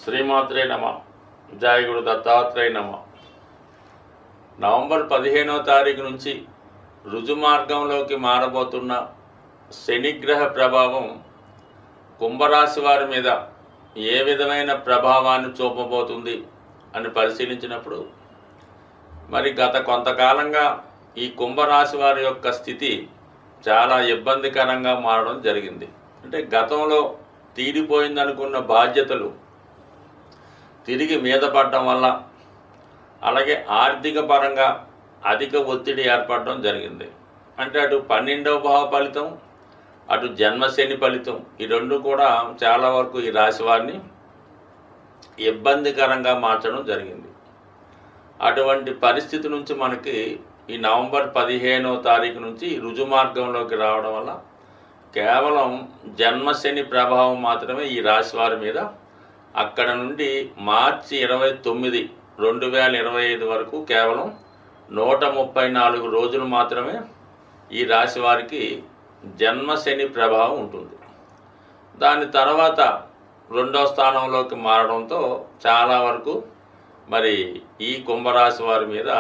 శ్రీమాత్రే నమ. జయ గురు దత్తాత్రేయ నమ. నవంబర్ 15వ తారీఖు నుంచి రుజుమార్గంలోకి మారబోతున్న శనిగ్రహ ప్రభావం కుంభరాశి వారి మీద ఏ విధమైన ప్రభావాన్ని చూపబోతుంది అని పరిశీలించినప్పుడు మరి గత కొంతకాలంగా ఈ కుంభరాశి వారి యొక్క స్థితి చాలా ఇబ్బందికరంగా మారడం జరిగింది. అంటే గతంలో తీరిపోయిందనుకున్న బాధ్యతలు తిరిగి మీద పడడం వల్ల, అలాగే ఆర్థిక పరంగా అధిక ఒత్తిడి ఏర్పడడం జరిగింది. అంటే అటు 12వ భావ ఫలితం, అటు జన్మశని ఫలితం, ఈ రెండు కూడా చాలా వరకు ఈ రాశి వారిని ఇబ్బందికరంగా మార్చడం జరిగింది. అటువంటి పరిస్థితి నుంచి మనకి ఈ నవంబర్ 15వ తారీఖు నుంచి రుజుమార్గంలోకి రావడం వల్ల కేవలం జన్మశని ప్రభావం మాత్రమే ఈ రాశి వారి మీద అక్కడ నుండి మార్చి 29, 2025 వరకు కేవలం 134 రోజులు మాత్రమే ఈ రాశి వారికి జన్మశని ప్రభావం ఉంటుంది. దాని తర్వాత 2వ స్థానంలోకి మారడంతో చాలా వరకు మరి ఈ కుంభరాశి వారి మీద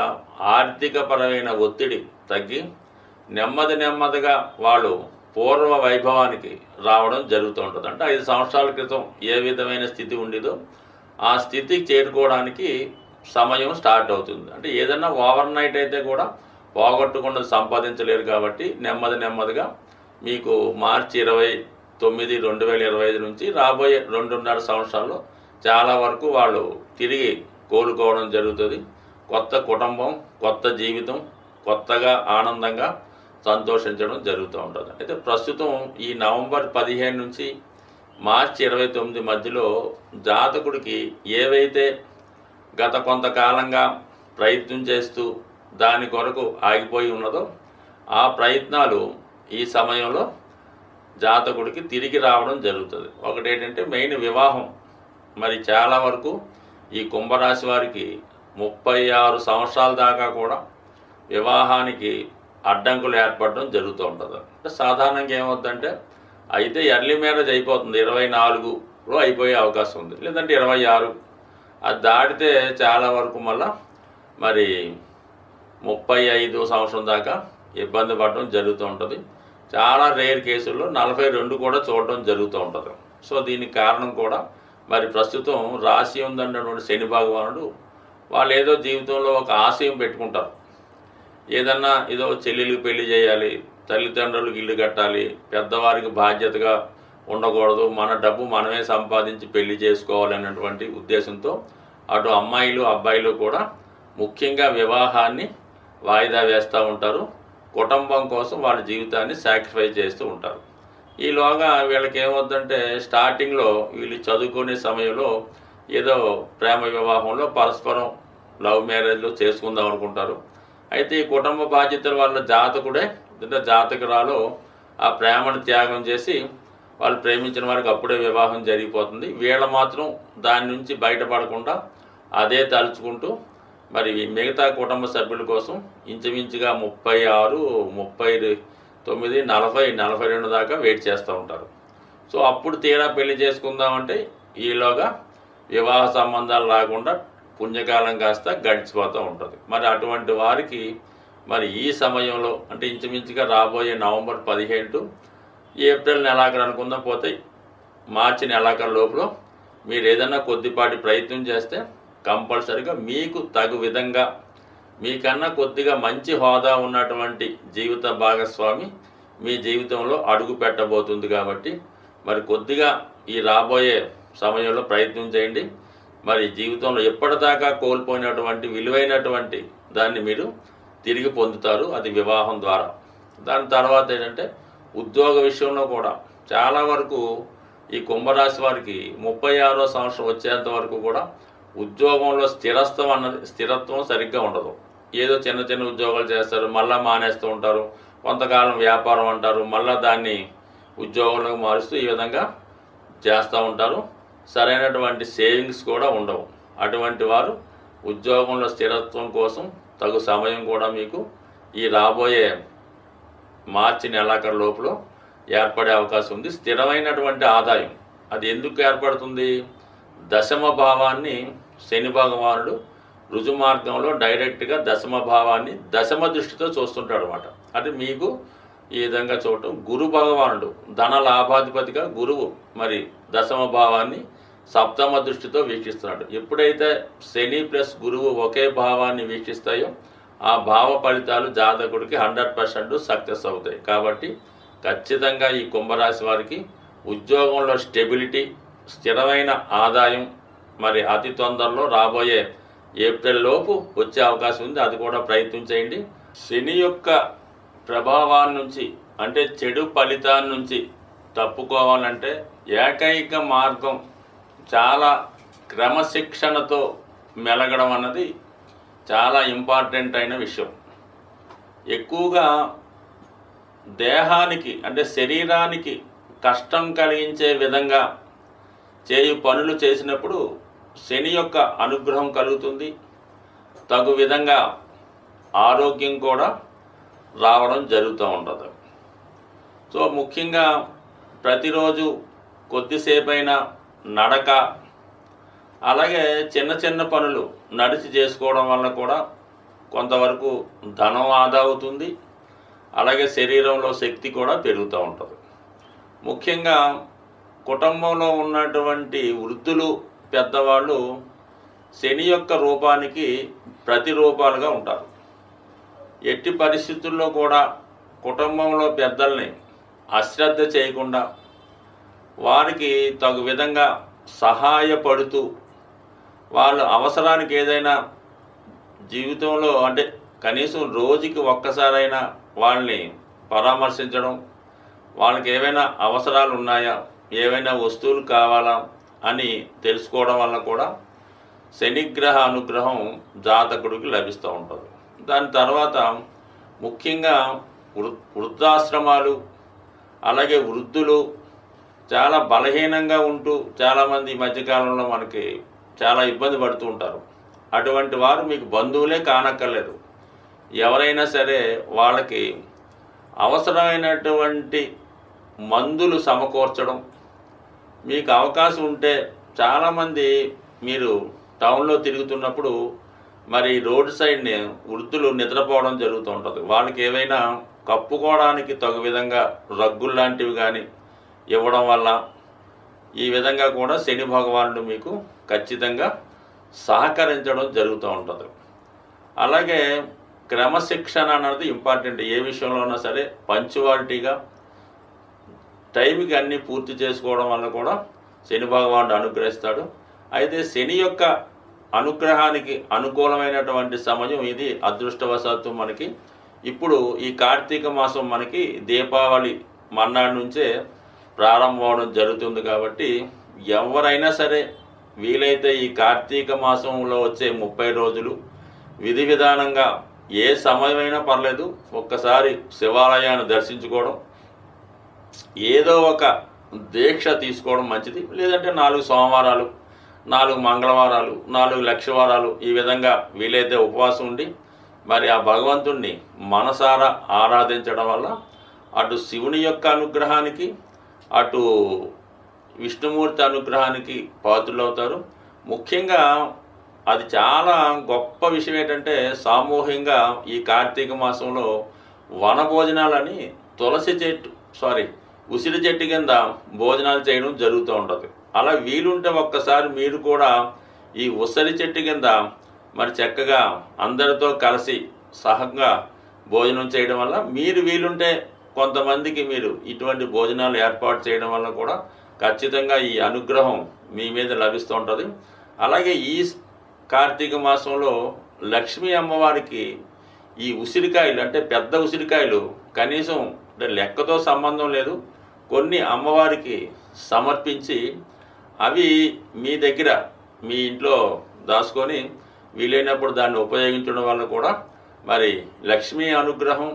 ఆర్థికపరమైన ఒత్తిడి తగ్గి నెమ్మదిగా వాళ్ళు పూర్వ వైభవానికి రావడం జరుగుతూ ఉంటుంది. అంటే 5 సంవత్సరాల క్రితం ఏ విధమైన స్థితి ఉండేదో ఆ స్థితికి చేరుకోవడానికి సమయం స్టార్ట్ అవుతుంది. అంటే ఏదైనా ఓవర్ నైట్ అయితే కూడా పోగొట్టకుండా సంపాదించలేరు కాబట్టి నెమ్మదిగా మీకు మార్చి 29, 2025 నుంచి రాబోయే 2.5 సంవత్సరాల్లో చాలా వరకు వాళ్ళు తిరిగి కోలుకోవడం జరుగుతుంది. కొత్త కుటుంబం, కొత్త జీవితం, కొత్తగా ఆనందంగా సంతోషించడం జరుగుతూ ఉంటుంది. అయితే ప్రస్తుతం ఈ నవంబర్ 15 నుంచి మార్చి 29 మధ్యలో జాతకుడికి ఏవైతే గత కొంతకాలంగా ప్రయత్నం చేస్తూ దాని కొరకు ఆగిపోయి ఉన్నదో ఆ ప్రయత్నాలు ఈ సమయంలో జాతకుడికి తిరిగి రావడం జరుగుతుంది. ఒకటి ఏంటంటే మెయిన్ వివాహం. మరి చాలా వరకు ఈ కుంభరాశి వారికి 36 సంవత్సరాల దాకా కూడా వివాహానికి అడ్డంకులు ఏర్పడడం జరుగుతూ ఉంటుంది. అంటే సాధారణంగా ఏమవుతుందంటే అయితే ఎర్లీ మ్యారేజ్ అయిపోతుంది, 24లో అయిపోయే అవకాశం ఉంది, లేదంటే 26. అది దాటితే చాలా వరకు మళ్ళా మరి 35 సంవత్సరం దాకా ఇబ్బంది పడడం జరుగుతూ ఉంటుంది. చాలా రేర్ కేసుల్లో 42 కూడా చూడడం జరుగుతూ ఉంటుంది. సో దీనికి కారణం కూడా మరి ప్రస్తుతం రాశి ఉందన్నటువంటి శని భగవానుడు వాళ్ళు ఏదో జీవితంలో ఒక ఆశయం పెట్టుకుంటారు. ఏదన్నా ఏదో చెల్లెలకు పెళ్లి చేయాలి, తల్లిదండ్రులకు ఇల్లు కట్టాలి, పెద్దవారికి బాధ్యతగా ఉండకూడదు, మన డబ్బు మనమే సంపాదించి పెళ్లి చేసుకోవాలనేటువంటి ఉద్దేశంతో అటు అమ్మాయిలు అబ్బాయిలు కూడా ముఖ్యంగా వివాహాన్ని వాయిదా వేస్తూ ఉంటారు. కుటుంబం కోసం వాళ్ళ జీవితాన్ని సాక్రిఫైస్ చేస్తూ ఉంటారు. ఈలోగా వీళ్ళకి ఏమవుతుందంటే స్టార్టింగ్లో వీళ్ళు చదువుకునే సమయంలో ఏదో ప్రేమ వివాహంలో పరస్పరం లవ్ మ్యారేజ్లో చేసుకుందాం అనుకుంటారు. అయితే ఈ కుటుంబ బాధ్యతల వల్ల జాతకుడే అంటే జాతకురాలు ఆ ప్రేమను త్యాగం చేసి వాళ్ళు ప్రేమించిన వారికి అప్పుడే వివాహం జరిగిపోతుంది. వీళ్ళ మాత్రం దాని నుంచి బయటపడకుండా అదే తలుచుకుంటూ మరి మిగతా కుటుంబ సభ్యుల కోసం ఇంచుమించుగా 36, 39, 40, 42 దాకా వెయిట్ చేస్తూ ఉంటారు. సో అప్పుడు తీరా పెళ్లి చేసుకుందామంటే ఈలోగా వివాహ సంబంధాలు రాకుండా పుణ్యకాలం కాస్త గడిచిపోతూ ఉంటుంది. మరి అటువంటి వారికి మరి ఈ సమయంలో అంటే ఇంచుమించుగా రాబోయే నవంబర్ 15 టు ఏప్రిల్ నెలాఖరు అనుకుందాం పోతాయి, మార్చి నెలాఖరు లోపల మీరు ఏదైనా కొద్దిపాటి ప్రయత్నం చేస్తే కంపల్సరీగా మీకు తగు విధంగా మీకన్నా కొద్దిగా మంచి హోదా ఉన్నటువంటి జీవిత భాగస్వామి మీ జీవితంలో అడుగు పెట్టబోతుంది. కాబట్టి మరి కొద్దిగా ఈ రాబోయే సమయంలో ప్రయత్నం చేయండి. మరి జీవితంలో ఎప్పటిదాకా కోల్పోయినటువంటి విలువైనటువంటి దాన్ని మీరు తిరిగి పొందుతారు, అది వివాహం ద్వారా. దాని తర్వాత ఏంటంటే ఉద్యోగ విషయంలో కూడా చాలా వరకు ఈ కుంభరాశి వారికి 36వ సంవత్సరం వచ్చేంత వరకు కూడా ఉద్యోగంలో స్థిరత్వం సరిగ్గా ఉండదు. ఏదో చిన్న ఉద్యోగాలు చేస్తారు, మళ్ళీ మానేస్తూ ఉంటారు, కొంతకాలం వ్యాపారం అంటారు, మళ్ళీ దాన్ని ఉద్యోగంలోకి మారుస్తూ ఈ విధంగా చేస్తూ ఉంటారు. సరైనటువంటి సేవింగ్స్ కూడా ఉండవు. అటువంటి వారు ఉద్యోగంలో స్థిరత్వం కోసం తగు సమయం కూడా మీకు ఈ రాబోయే మార్చి నెలాఖరు లోపల ఏర్పడే అవకాశం ఉంది. స్థిరమైనటువంటి ఆదాయం అది ఎందుకు ఏర్పడుతుంది? దశమ భావాన్ని శని భగవానుడు రుజుమార్గంలో డైరెక్ట్గా దశమ భావాన్ని దశమ దృష్టితో చూస్తుంటాడు అనమాట. అంటే మీకు ఈ విధంగా చూడటం, గురు భగవానుడు ధన లాభాధిపతిగా గురువు మరి దశమ భావాన్ని సప్తమ దృష్టితో వీక్షిస్తున్నాడు. ఎప్పుడైతే శని ప్లస్ గురువు ఒకే భావాన్ని వీక్షిస్తాయో ఆ భావ ఫలితాలు జాతకుడికి 100% సక్సెస్ అవుతాయి. కాబట్టి ఖచ్చితంగా ఈ కుంభరాశి వారికి ఉద్యోగంలో స్టెబిలిటీ, స్థిరమైన ఆదాయం మరి అతి తొందరలో రాబోయే ఏప్రిల్ లోపు వచ్చే అవకాశం ఉంది. అది కూడా ప్రయత్నం చేయండి. శని యొక్క ప్రభావాన్ని నుంచి అంటే చెడు ఫలితాన్ని నుంచి తప్పుకోవాలంటే ఏకైక మార్గం చాలా క్రమశిక్షణతో మెలగడం అన్నది చాలా ఇంపార్టెంట్ అయిన విషయం. ఎక్కువగా దేహానికి అంటే శరీరానికి కష్టం కలిగించే విధంగా చేయు పనులు చేసినప్పుడు శని యొక్క అనుగ్రహం కలుగుతుంది. తగు విధంగా ఆరోగ్యం కూడా రావడం జరుగుతూ ఉంటుంది. సో ముఖ్యంగా ప్రతిరోజు కొద్దిసేపైనా నడక, అలాగే చిన్న చిన్న పనులు నడిచి చేసుకోవడం వల్ల కూడా కొంతవరకు ధనం ఆదా అవుతుంది. అలాగే శరీరంలో శక్తి కూడా పెరుగుతూ ఉంటుంది. ముఖ్యంగా కుటుంబంలో ఉన్నటువంటి వృద్ధులు, పెద్దవాళ్ళు శని యొక్క రూపానికి ప్రతిరూపాలుగా ఉంటారు. ఎట్టి పరిస్థితుల్లో కూడా కుటుంబంలో పెద్దల్ని అశ్రద్ధ చేయకుండా వారికి తగు విధంగా సహాయపడుతూ వాళ్ళ అవసరానికి ఏదైనా జీవితంలో అంటే కనీసం రోజుకి ఒక్కసారైనా వాళ్ళని పరామర్శించడం, వాళ్ళకి ఏవైనా అవసరాలు ఉన్నాయా, ఏవైనా వస్తువులు కావాలా అని తెలుసుకోవడం వల్ల కూడా శనిగ్రహ అనుగ్రహం జాతకుడికి లభిస్తూ ఉంటుంది. దాని తర్వాత ముఖ్యంగా వృద్ధాశ్రమాలు, అలాగే వృద్ధులు చాలా బలహీనంగా ఉంటూ చాలామంది ఈ మధ్యకాలంలో మనకి చాలా ఇబ్బంది పడుతూ ఉంటారు. అటువంటి వారు మీకు బంధువులే కానక్కర్లేదు. ఎవరైనా సరే వాళ్ళకి అవసరమైనటువంటి మందులు సమకూర్చడం, మీకు అవకాశం ఉంటే చాలామంది మీరు టౌన్లో తిరుగుతున్నప్పుడు మరి రోడ్ సైడ్ని వృద్ధులు నిద్రపోవడం జరుగుతూ ఉంటుంది. వాళ్ళకి ఏవైనా కప్పుకోవడానికి తగు విధంగా రగ్గులు లాంటివి కానీ ఇవ్వడం వల్ల ఈ విధంగా కూడా శని భగవానుడు మీకు ఖచ్చితంగా సహకరించడం జరుగుతూ ఉంటుంది. అలాగే క్రమశిక్షణ అనేది ఇంపార్టెంట్. ఏ విషయంలో ఉన్నా సరే పంచువాలిటీగా టైంకి అన్నీ పూర్తి చేసుకోవడం వల్ల కూడా శని భగవానుడు అనుగ్రహిస్తాడు. అయితే శని యొక్క అనుగ్రహానికి అనుకూలమైనటువంటి సమయం ఇది. అదృష్టవశాత్తు మనకి ఇప్పుడు ఈ కార్తీక మాసం మనకి దీపావళి మర్నాడు నుంచే ప్రారంభం అవడం జరుగుతుంది. కాబట్టి ఎవరైనా సరే వీలైతే ఈ కార్తీక మాసంలో వచ్చే 30 రోజులు విధి విధానంగా ఏ సమయమైనా పర్లేదు ఒక్కసారి శివాలయాన్ని దర్శించుకోవడం, ఏదో ఒక దీక్ష తీసుకోవడం మంచిది. లేదంటే 4 సోమవారాలు, 4 మంగళవారాలు, 4 లక్షవారాలు ఈ విధంగా వీలైతే ఉపవాసం ఉండి మరి ఆ భగవంతుణ్ణి మనసారా ఆరాధించడం వల్ల అటు శివుని యొక్క అనుగ్రహానికి అటు విష్ణుమూర్తి అనుగ్రహానికి పాత్రులవుతారు. ముఖ్యంగా అది చాలా గొప్ప విషయం ఏంటంటే సామూహికంగా ఈ కార్తీక మాసంలో వనభోజనాలని ఉసిరి చెట్టు కింద భోజనాలు చేయడం జరుగుతూ ఉంటుంది. అలా వీలుంటే ఒక్కసారి మీరు కూడా ఈ ఉసిరి చెట్టు కింద మరి చక్కగా అందరితో కలిసి సహంగా భోజనం చేయడం వల్ల మీరు వీలుంటే కొంతమందికి మీరు ఇటువంటి భోజనాలు ఏర్పాటు చేయడం వల్ల కూడా ఖచ్చితంగా ఈ అనుగ్రహం మీ మీద లభిస్తూ ఉంటుంది. అలాగే ఈ కార్తీక మాసంలో లక్ష్మీ అమ్మవారికి ఈ ఉసిరికాయలు అంటే పెద్ద ఉసిరికాయలు కనీసం అంటే లెక్కతో సంబంధం లేదు, కొన్ని అమ్మవారికి సమర్పించి అవి మీ దగ్గర మీ ఇంట్లో దాచుకొని వీలైనప్పుడు దాన్ని ఉపయోగించడం వల్ల కూడా మరి లక్ష్మీ అనుగ్రహం,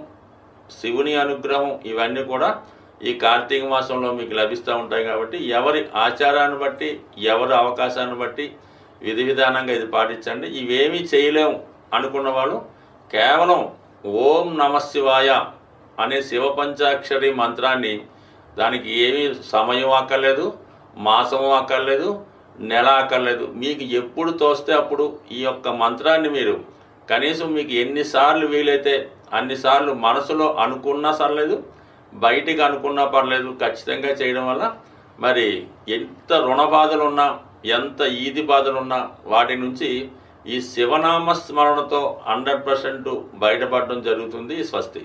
శివుని అనుగ్రహం ఇవన్నీ కూడా ఈ కార్తీక మాసంలో మీకు లభిస్తూ ఉంటాయి. కాబట్టి ఎవరి ఆచారాన్ని బట్టి ఎవరి అవకాశాన్ని బట్టి విధి విధానంగా ఇది పాటించండి. ఇవేమీ చేయలేము అనుకున్న వాళ్ళు కేవలం ఓం నమశివాయ అనే శివ పంచాక్షరి మంత్రాన్ని, దానికి ఏమీ సమయం అక్కర్లేదు, మాసం అక్కర్లేదు, నెల అక్కర్లేదు, మీకు ఎప్పుడు తోస్తే అప్పుడు ఈ యొక్క మంత్రాన్ని మీరు కనీసం మీకు ఎన్నిసార్లు వీలైతే అన్నిసార్లు మనసులో అనుకున్నా సర్లేదు, బయటికి అనుకున్నా పర్లేదు, ఖచ్చితంగా చేయడం వల్ల మరి ఎంత రుణ బాధలున్నా, ఎంత ఈది బాధలున్నా వాటి నుంచి ఈ శివనామ స్మరణతో 100% బయటపడడం జరుగుతుంది. స్వస్తి.